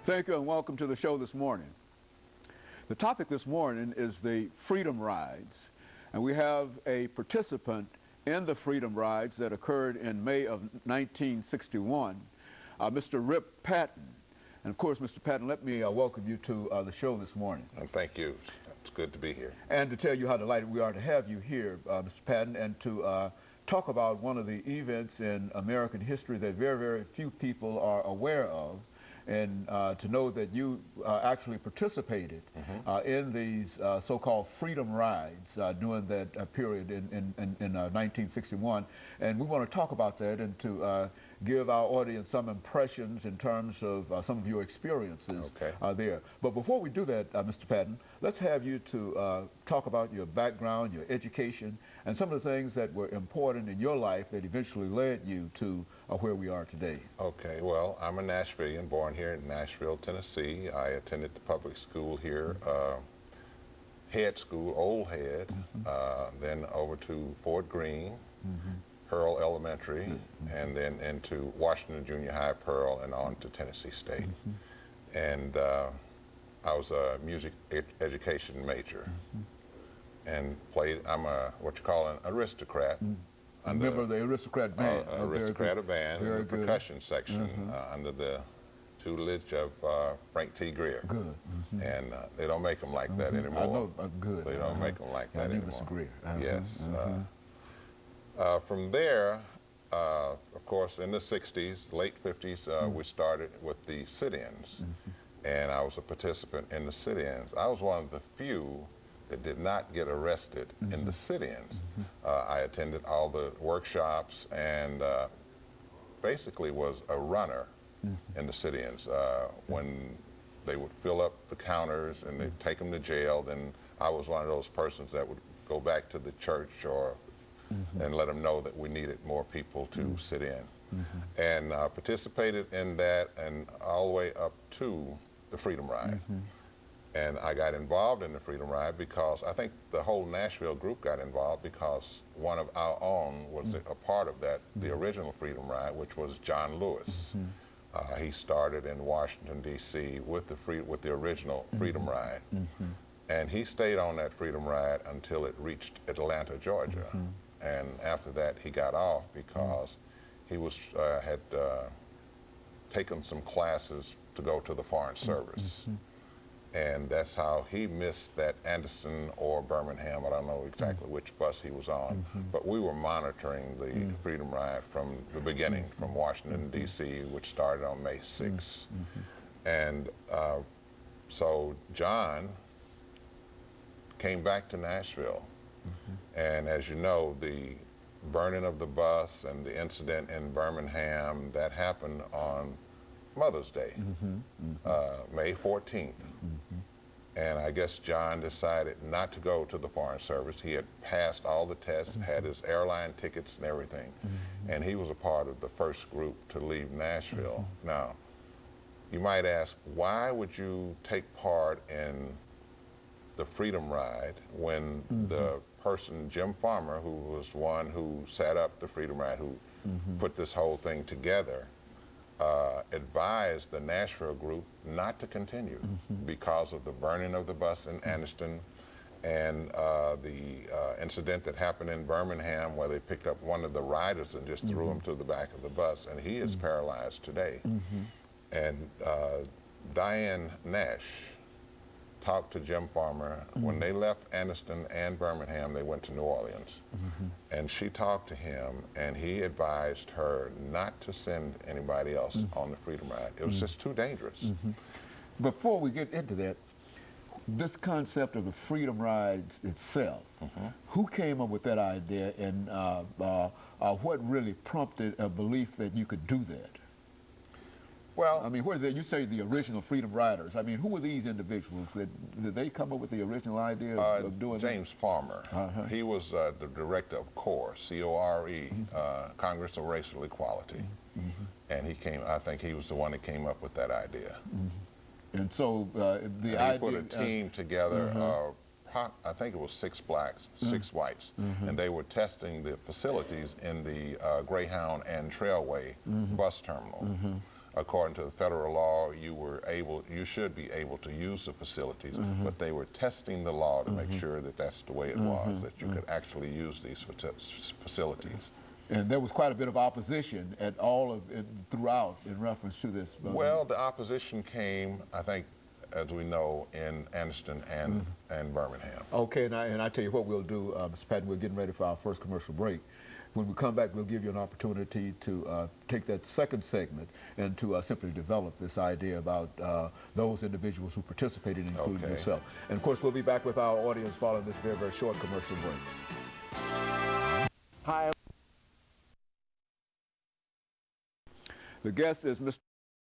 Thank you and welcome to the show this morning. The topic this morning is the Freedom Rides, and we have a participant in the Freedom Rides that occurred in May of 1961, Mr. RPatton. And of course, Mr. Patton, let me welcome you to the show this morning. And thank you. It's good to be here. And to tell you how delighted we are to have you here, Mr. Patton, and to talk about one of the events in American history that very, very few people are aware of, and to know that you actually participated in these so-called Freedom Rides during that period in 1961. And we want to talk about that and to give our audience some impressions in terms of some of your experiences there. But before we do that, Mr. Patton, let's have you to talk about your background, your education, and some of the things that were important in your life that eventually led you to where we are today. Okay, well, I'm a Nashvilleian, born here in Nashville, Tennessee. I attended the public school here, head school, Old Head, then over to Fort Greene, Pearl Elementary, and then into Washington Junior High, Pearl, and on to Tennessee State. And I was a music education major and played, I'm what you call an aristocrat. A member of the aristocrat band. Aristocrat band in the percussion section under the tutelage of Frank T. Greer. Good. And they don't make them like that anymore. I know, good. They don't make them like that anymore. Mr. Greer. Yes. From there, of course, in the 60s, late 50s, we started with the sit-ins. And I was a participant in the sit-ins. I was one of the few that did not get arrested in the sit-ins. I attended all the workshops and basically was a runner in the sit-ins. When they would fill up the counters and they'd take them to jail, then I was one of those persons that would go back to the church or and let them know that we needed more people to sit in. And participated in that and all the way up to the Freedom Ride. And I got involved in the Freedom Ride because I think the whole Nashville group got involved because one of our own was a part of that, the original Freedom Ride, which was John Lewis. He started in Washington, D.C. with the original Freedom Ride. And he stayed on that Freedom Ride until it reached Atlanta, Georgia. And after that, he got off because he was had taken some classes to go to the Foreign Service. And that's how he missed that Anderson or Birmingham. I don't know exactly which bus he was on, but we were monitoring the Freedom Ride from the beginning, from Washington, D.C., which started on May 6th. And so John came back to Nashville. And as you know, the burning of the bus and the incident in Birmingham, that happened on Mother's Day, May 14th. And I guess John decided not to go to the Foreign Service. He had passed all the tests, had his airline tickets and everything. And he was a part of the first group to leave Nashville. Now, you might ask, why would you take part in the Freedom Ride when the person, Jim Farmer, who was one who set up the Freedom Ride, who put this whole thing together, advised the Nashville group not to continue because of the burning of the bus in Anniston and the incident that happened in Birmingham where they picked up one of the riders and just threw him to the back of the bus, and he is paralyzed today. And Diane Nash talked to Jim Farmer. When they left Anniston and Birmingham, they went to New Orleans. And she talked to him, and he advised her not to send anybody else on the Freedom Ride. It was just too dangerous. Before we get into that, this concept of the Freedom Ride itself, who came up with that idea, and what really prompted a belief that you could do that? Well, I mean, you say the original Freedom Riders. I mean, who were these individuals? Did they come up with the original idea of doing James Farmer. He was the director of CORE, C-O-R-E, Congress of Racial Equality. And he came, I think he was the one that came up with that idea. And so the idea... He put a team together, I think it was 6 blacks, 6 whites, and they were testing the facilities in the Greyhound and Trailway bus terminal. according to the federal law, you should be able to use the facilities, but they were testing the law to make sure that that's the way it was, that you could actually use these facilities. And there was quite a bit of opposition at all of it throughout in reference to this. Well, the opposition came, I think, as we know, in Anniston and Birmingham. Okay, and I tell you what we'll do, Mr. Patton, we're getting ready for our first commercial break. When we come back, we'll give you an opportunity to take that second segment and to simply develop this idea about those individuals who participated, including yourself. And of course, we'll be back with our audience following this very, very short commercial break. Hi. The guest is Mr.